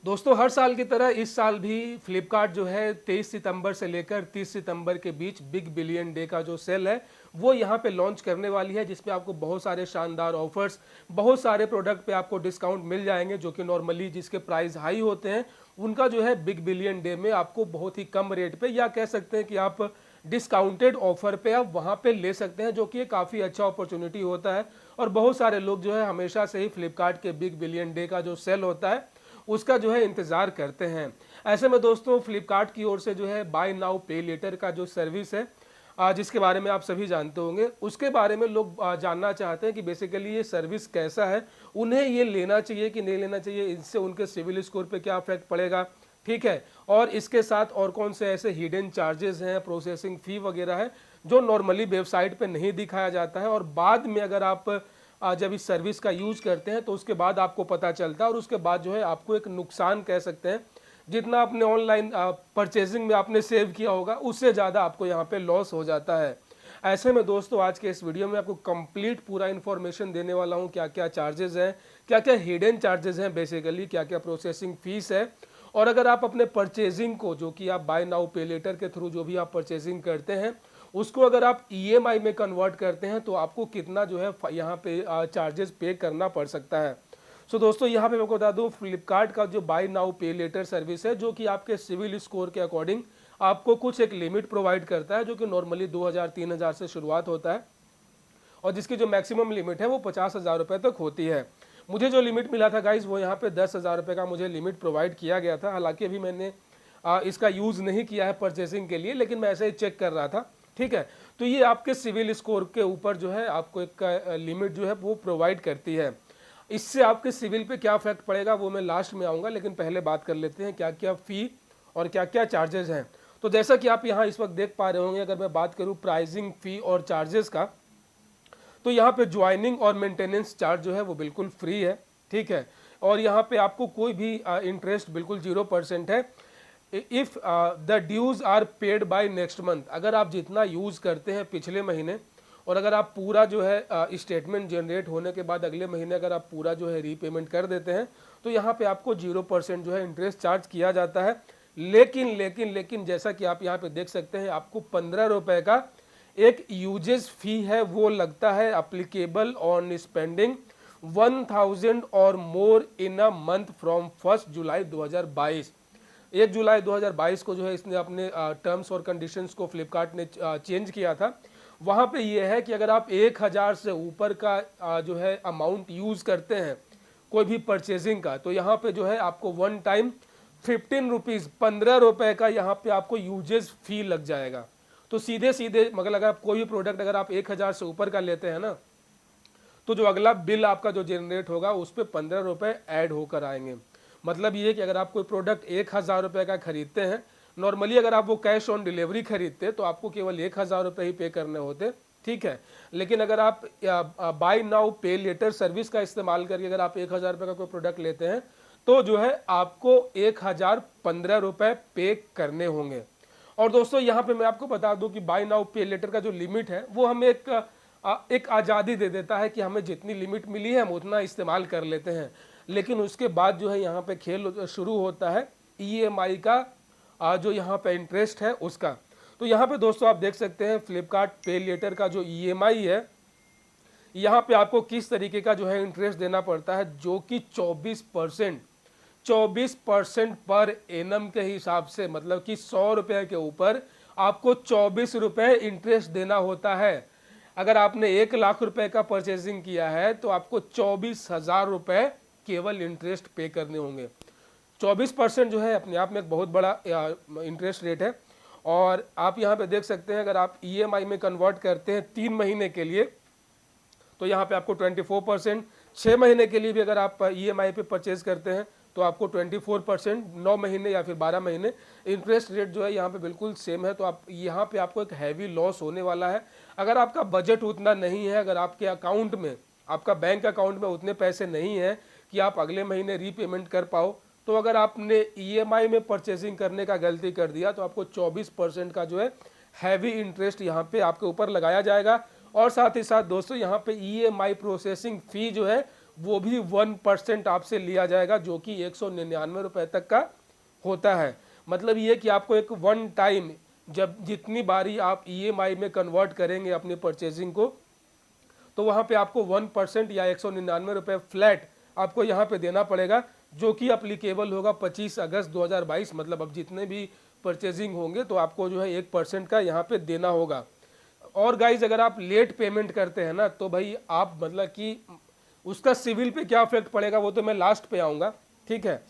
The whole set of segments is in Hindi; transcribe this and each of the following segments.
दोस्तों हर साल की तरह इस साल भी फ्लिपकार्ट जो है 23 सितंबर से लेकर 30 सितंबर के बीच बिग बिलियन डे का जो सेल है वो यहाँ पे लॉन्च करने वाली है, जिसमें आपको बहुत सारे शानदार ऑफर्स, बहुत सारे प्रोडक्ट पे आपको डिस्काउंट मिल जाएंगे जो कि नॉर्मली जिसके प्राइस हाई होते हैं उनका जो है बिग बिलियन डे में आपको बहुत ही कम रेट पे, या कह सकते हैं कि आप डिस्काउंटेड ऑफर पे आप वहाँ पे ले सकते हैं, जो कि काफ़ी अच्छा अपॉर्चुनिटी होता है। और बहुत सारे लोग जो है हमेशा से ही फ्लिपकार्ट के बिग बिलियन डे का जो सेल होता है उसका जो है इंतज़ार करते हैं। ऐसे में दोस्तों फ्लिपकार्ट की ओर से जो है बाय नाउ पे लेटर का जो सर्विस है, जिसके बारे में आप सभी जानते होंगे, उसके बारे में लोग जानना चाहते हैं कि बेसिकली ये सर्विस कैसा है, उन्हें ये लेना चाहिए कि नहीं लेना चाहिए, इससे उनके सिविल स्कोर पे क्या इफेक्ट पड़ेगा, ठीक है। और इसके साथ और कौन से ऐसे हिडन चार्जेस हैं, प्रोसेसिंग फ़ी वगैरह है जो नॉर्मली वेबसाइट पे नहीं दिखाया जाता है, और बाद में अगर आप जब इस सर्विस का यूज करते हैं तो उसके बाद आपको पता चलता है, और उसके बाद जो है आपको एक नुकसान कह सकते हैं, जितना आपने ऑनलाइन परचेजिंग में आपने सेव किया होगा उससे ज़्यादा आपको यहाँ पे लॉस हो जाता है। ऐसे में दोस्तों आज के इस वीडियो में आपको कंप्लीट पूरा इन्फॉर्मेशन देने वाला हूँ, क्या क्या चार्जेस हैं, क्या क्या हिडन चार्जेस हैं, बेसिकली क्या क्या प्रोसेसिंग फीस है, और अगर आप अपने परचेजिंग को, जो कि आप बाय नाउ पे लेटर के थ्रू जो भी आप परचेजिंग करते हैं उसको अगर आप ईएमआई में कन्वर्ट करते हैं तो आपको कितना जो है यहाँ पे चार्जेस पे करना पड़ सकता है। सो दोस्तों यहाँ पे मैं आपको बता दूँ, फ्लिपकार्ट का जो बाय नाउ पे लेटर सर्विस है जो कि आपके सिविल स्कोर के अकॉर्डिंग आपको कुछ एक लिमिट प्रोवाइड करता है, जो कि नॉर्मली 2000-3000 से शुरुआत होता है, और जिसकी जो मैक्सिमम लिमिट है वो 50,000 रुपये तक होती है। मुझे जो लिमिट मिला था गाइज वो यहाँ पे 10,000 रुपये का मुझे लिमिट प्रोवाइड किया गया था। हालांकि अभी मैंने इसका यूज़ नहीं किया है परचेसिंग के लिए, लेकिन मैं ऐसे ही चेक कर रहा था, ठीक है। तो ये आपके सिविल स्कोर के ऊपर जो है आपको एक लिमिट जो है वो प्रोवाइड करती है। इससे आपके सिविल पे क्या इफेक्ट पड़ेगा वो मैं लास्ट में आऊँगा, लेकिन पहले बात कर लेते हैं क्या क्या फ़ी और क्या क्या चार्जेस हैं। तो जैसा कि आप यहाँ इस वक्त देख पा रहे होंगे, अगर मैं बात करूँ प्राइसिंग फ़ी और चार्जेस का, तो यहाँ पे ज्वाइनिंग और मेंटेनेंस चार्ज जो है वो बिल्कुल फ्री है, ठीक है। और यहाँ पे आपको कोई भी इंटरेस्ट बिल्कुल 0% है। If the dues are paid by next month, अगर आप जितना यूज़ करते हैं पिछले महीने, और अगर आप पूरा जो है स्टेटमेंट जनरेट होने के बाद अगले महीने अगर आप पूरा जो है रीपेमेंट कर देते हैं तो यहाँ पे आपको 0% जो है इंटरेस्ट चार्ज किया जाता है। लेकिन लेकिन लेकिन जैसा कि आप यहाँ पे देख सकते हैं, आपको 15 रुपये का एक यूजेस फी है वो लगता है, अप्लीकेबल ऑन स्पेंडिंग 1000 और मोर इन अ मंथ फ्रॉम 1 जुलाई 2022। 1 जुलाई 2022 को जो है इसने अपने टर्म्स और कंडीशंस को फ्लिपकार्ट ने चेंज किया था। वहाँ पे ये है कि अगर आप 1000 से ऊपर का जो है अमाउंट यूज़ करते हैं कोई भी परचेजिंग का, तो यहाँ पे जो है आपको वन टाइम 15 रुपीज़ 15 रुपये का यहाँ पे आपको यूजेस फी लग जाएगा। तो सीधे सीधे मतलब अगर आप कोई भी प्रोडक्ट अगर आप 1000 से ऊपर का लेते हैं ना, तो जो अगला बिल आपका जो जनरेट होगा उस पर 15 रुपये ऐड होकर आएंगे। मतलब ये कि अगर आप कोई प्रोडक्ट 1000 रुपये का खरीदते हैं, नॉर्मली अगर आप वो कैश ऑन डिलीवरी खरीदते तो आपको केवल 1000 रुपये ही पे करने होते, ठीक है। लेकिन अगर आप बाय नाउ पे लेटर सर्विस का इस्तेमाल करके अगर आप 1000 रुपये का कोई प्रोडक्ट लेते हैं तो जो है आपको 1015 रुपये पे करने होंगे। और दोस्तों यहाँ पे मैं आपको बता दूं कि बाय नाउ पे लेटर का जो लिमिट है वो हमें एक आज़ादी दे देता है कि हमें जितनी लिमिट मिली है हम उतना इस्तेमाल कर लेते हैं। लेकिन उसके बाद जो है यहाँ पे खेल शुरू होता है ईएमआई का, जो यहाँ पे इंटरेस्ट है उसका। तो यहाँ पे दोस्तों आप देख सकते हैं फ्लिपकार्ट पे लेटर का जो ईएमआई है, यहाँ पे आपको किस तरीके का जो है इंटरेस्ट देना पड़ता है, जो कि 24% पर एनम के हिसाब से, मतलब कि 100 रुपये के ऊपर आपको 24 रुपये इंटरेस्ट देना होता है। अगर आपने 1 लाख रुपए का परचेजिंग किया है तो आपको 24,000 रुपये केवल इंटरेस्ट पे करने होंगे। 24% जो है अपने आप में एक बहुत बड़ा इंटरेस्ट रेट है। और आप यहाँ पे देख सकते हैं अगर आप ईएमआई में कन्वर्ट करते हैं 3 महीने के लिए तो यहाँ पे आपको 24%, 6 महीने के लिए भी अगर आप ईएमआई पे परचेज करते हैं तो आपको 24%, 9 महीने या फिर 12 महीने, इंटरेस्ट रेट जो है यहाँ पे बिल्कुल सेम है। तो आप यहाँ पे आपको एक हैवी लॉस होने वाला है। अगर आपका बजट उतना नहीं है, अगर आपके अकाउंट में, आपका बैंक अकाउंट में उतने पैसे नहीं है कि आप अगले महीने रीपेमेंट कर पाओ, तो अगर आपने ईएमआई में परचेजिंग करने का गलती कर दिया तो आपको 24% का जो है हैवी इंटरेस्ट यहाँ पे आपके ऊपर लगाया जाएगा। और साथ ही साथ दोस्तों यहाँ पे ईएमआई प्रोसेसिंग फ़ी जो है वो भी 1% आपसे लिया जाएगा, जो कि 199 रुपये तक का होता है। मतलब ये कि आपको एक वन टाइम, जब जितनी बारी आप EMI में कन्वर्ट करेंगे अपनी परचेजिंग को, तो वहाँ पे आपको 1% या 199 रुपये फ्लैट आपको यहाँ पे देना पड़ेगा, जो कि अप्लीकेबल होगा 25 अगस्त 2022। मतलब अब जितने भी परचेजिंग होंगे तो आपको जो है 1% का यहाँ पे देना होगा। और गाइज अगर आप लेट पेमेंट करते हैं ना, तो भाई आप मतलब कि उसका सिविल पे क्या इफेक्ट पड़ेगा वो तो मैं लास्ट पे आऊँगा, ठीक है।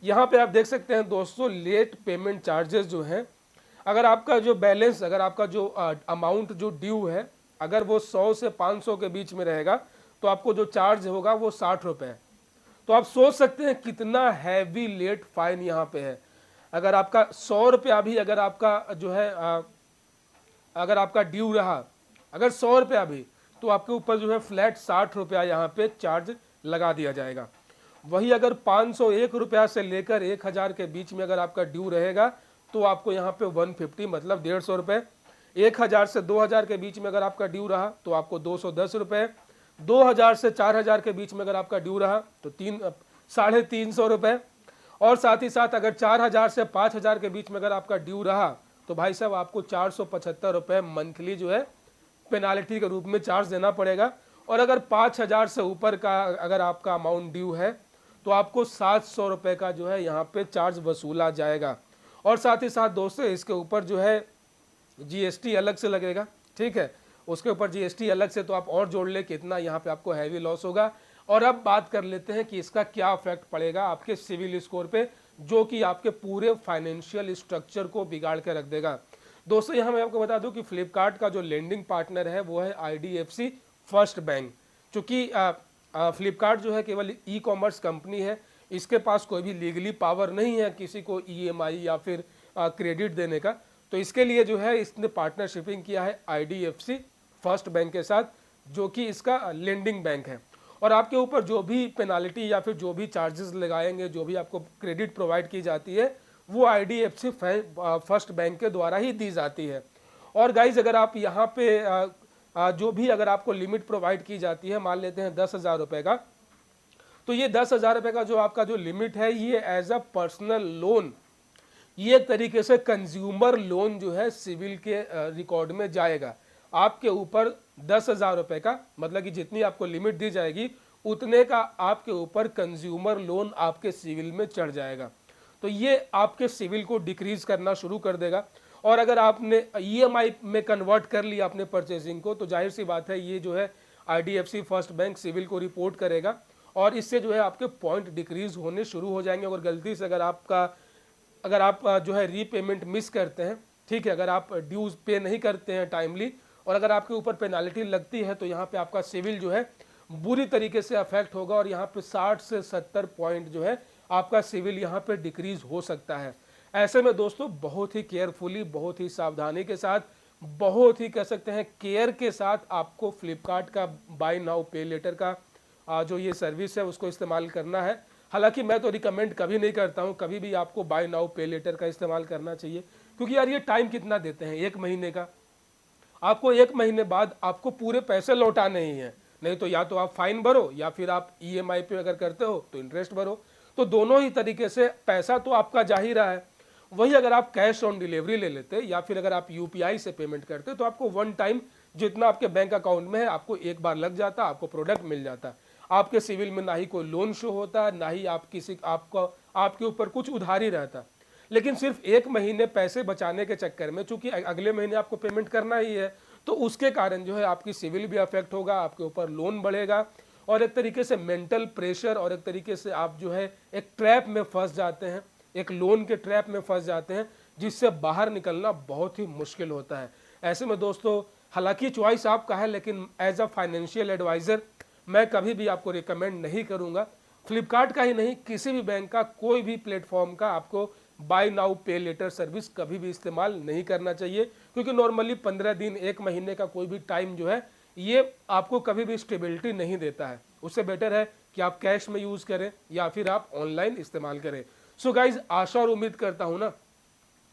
यहाँ पे आप देख सकते हैं दोस्तों, लेट पेमेंट चार्जेस जो हैं, अगर आपका जो बैलेंस, अगर आपका जो अमाउंट जो ड्यू है, अगर वो 100 से 500 के बीच में रहेगा तो आपको जो चार्ज होगा वो 60 रुपये है। तो आप सोच सकते हैं कितना हैवी लेट फाइन यहाँ पे है। अगर आपका 100 रुपया भी अगर आपका जो है अगर आपका ड्यू रहा, अगर 100 रुपया भी, तो आपके ऊपर जो है फ्लैट 60 रुपया यहाँ पे चार्ज लगा दिया जाएगा। वही अगर 501 रुपया से लेकर 1000 के बीच में अगर आपका ड्यू रहेगा तो आपको यहाँ पे 150 मतलब 150 रुपये। 1000 से 2000 के बीच में अगर आपका ड्यू रहा तो आपको 210 रुपये। 2000 से 4000 के बीच में अगर आपका ड्यू रहा तो 350 रुपये। और साथ ही साथ अगर 4000 से 5000 के बीच में अगर आपका ड्यू रहा तो भाई साहब आपको 475 रुपये मंथली जो है पेनाल्टी के रूप में चार्ज देना पड़ेगा। और अगर 5000 से ऊपर का अगर आपका अमाउंट ड्यू है तो आपको 700 रुपये का जो है यहाँ पे चार्ज वसूला जाएगा। और साथ ही साथ दोस्तों इसके ऊपर जो है GST अलग से लगेगा, ठीक है, उसके ऊपर GST अलग से, तो आप और जोड़ ले कितना यहाँ पे आपको हैवी लॉस होगा। और अब बात कर लेते हैं कि इसका क्या इफेक्ट पड़ेगा आपके सिविल स्कोर पे, जो कि आपके पूरे फाइनेंशियल स्ट्रक्चर को बिगाड़ के रख देगा। दोस्तों यहाँ मैं आपको बता दूं कि फ्लिपकार्ट का जो लेंडिंग पार्टनर है वो है IDFC फर्स्ट बैंक। चूँकि फ्लिपकार्ट जो है केवल ई-कॉमर्स कंपनी है, इसके पास कोई भी लीगली पावर नहीं है किसी को EMI या फिर क्रेडिट देने का। तो इसके लिए जो है इसने पार्टनरशिपिंग किया है IDFC फर्स्ट बैंक के साथ, जो कि इसका लेंडिंग बैंक है। और आपके ऊपर जो भी पेनाल्टी या फिर जो भी चार्जेस लगाएंगे, जो भी आपको क्रेडिट प्रोवाइड की जाती है, वो IDFC फर्स्ट बैंक के द्वारा ही दी जाती है। और गाइज अगर आप यहाँ पे जो भी अगर आपको लिमिट प्रोवाइड की जाती है, मान लेते हैं 10,000 रुपये का, तो ये 10,000 रुपये का जो आपका जो लिमिट है ये एज अ पर्सनल लोन, ये एक तरीके से कंज्यूमर लोन जो है सिविल के रिकॉर्ड में जाएगा। आपके ऊपर 10,000 रुपये का, मतलब कि जितनी आपको लिमिट दी जाएगी उतने का आपके ऊपर कंज्यूमर लोन आपके सिविल में चढ़ जाएगा। तो ये आपके सिविल को डिक्रीज करना शुरू कर देगा। और अगर आपने EMI में कन्वर्ट कर लिया अपने परचेजिंग को, तो जाहिर सी बात है ये जो है IDFC फर्स्ट बैंक सिविल को रिपोर्ट करेगा और इससे जो है आपके पॉइंट डिक्रीज होने शुरू हो जाएंगे। और गलती से अगर आप जो है रीपेमेंट मिस करते हैं, ठीक है, अगर आप ड्यूज पे नहीं करते हैं टाइमली और अगर आपके ऊपर पेनाल्टी लगती है, तो यहाँ पे आपका सिविल जो है बुरी तरीके से अफेक्ट होगा और यहाँ पे 60 से 70 पॉइंट जो है आपका सिविल यहाँ पे डिक्रीज हो सकता है। ऐसे में दोस्तों बहुत ही केयरफुली, बहुत ही सावधानी के साथ, बहुत ही कह सकते हैं केयर के साथ आपको फ्लिपकार्ट का बाय नाउ पे लेटर का जो ये सर्विस है उसको इस्तेमाल करना है। हालांकि मैं तो रिकमेंड कभी नहीं करता हूँ, कभी भी आपको बाय नाउ पे लेटर का इस्तेमाल करना चाहिए, क्योंकि यार ये टाइम कितना देते हैं, 1 महीने का। आपको 1 महीने बाद आपको पूरे पैसे लौटाने ही हैं, नहीं तो या तो आप फाइन भरो या फिर आप EMI पे अगर करते हो तो इंटरेस्ट भरो। तो दोनों ही तरीके से पैसा तो आपका जा ही रहा है। वही अगर आप कैश ऑन डिलीवरी ले लेते या फिर अगर आप UPI से पेमेंट करते तो आपको वन टाइम जितना आपके बैंक अकाउंट में है आपको एक बार लग जाता, आपको प्रोडक्ट मिल जाता। आपके सिविल में ना ही कोई लोन शो होता, ना ही आपके ऊपर कुछ उधारी रहता। लेकिन सिर्फ 1 महीने पैसे बचाने के चक्कर में, चूंकि अगले महीने आपको पेमेंट करना ही है, तो उसके कारण जो है आपकी सिविल भी अफेक्ट होगा, आपके ऊपर लोन बढ़ेगा और एक तरीके से मेंटल प्रेशर और एक तरीके से आप जो है एक ट्रैप में फंस जाते हैं, एक लोन के ट्रैप में फंस जाते हैं, जिससे बाहर निकलना बहुत ही मुश्किल होता है। ऐसे में दोस्तों हालांकि चॉइस आपका है, लेकिन एज अ फाइनेंशियल एडवाइज़र मैं कभी भी आपको रिकमेंड नहीं करूंगा, फ्लिपकार्ट का ही नहीं किसी भी बैंक का, कोई भी प्लेटफॉर्म का आपको बाय नाउ पे लेटर सर्विस कभी भी इस्तेमाल नहीं करना चाहिए, क्योंकि नॉर्मली 15 दिन 1 महीने का कोई भी टाइम जो है ये आपको कभी भी स्टेबिलिटी नहीं देता है। उससे बेटर है कि आप कैश में यूज़ करें या फिर आप ऑनलाइन इस्तेमाल करें। सो गाइज आशा और उम्मीद करता हूँ ना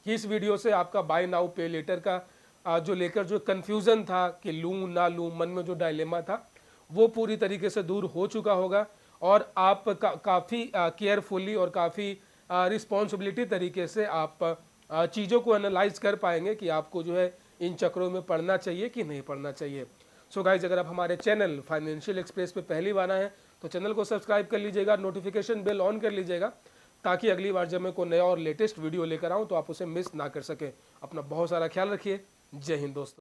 कि इस वीडियो से आपका बाय नाउ पे लेटर का जो लेकर जो कन्फ्यूज़न था कि लूँ ना लूँ, मन में जो डायलेमा था वो पूरी तरीके से दूर हो चुका होगा। और आप काफ़ी केयरफुली और काफ़ी रिस्पॉन्सिबिलिटी तरीके से आप चीज़ों को एनालाइज कर पाएंगे कि आपको जो है इन चक्रों में पढ़ना चाहिए कि नहीं पढ़ना चाहिए। सो गाइज, अगर आप हमारे चैनल फाइनेंशियल एक्सप्रेस पे पहली बार आए हैं तो चैनल को सब्सक्राइब कर लीजिएगा, नोटिफिकेशन बेल ऑन कर लीजिएगा, ताकि अगली बार जब मैं कोई नया और लेटेस्ट वीडियो लेकर आऊँ तो आप उसे मिस ना कर सकें। अपना बहुत सारा ख्याल रखिए। जय हिंद दोस्तों।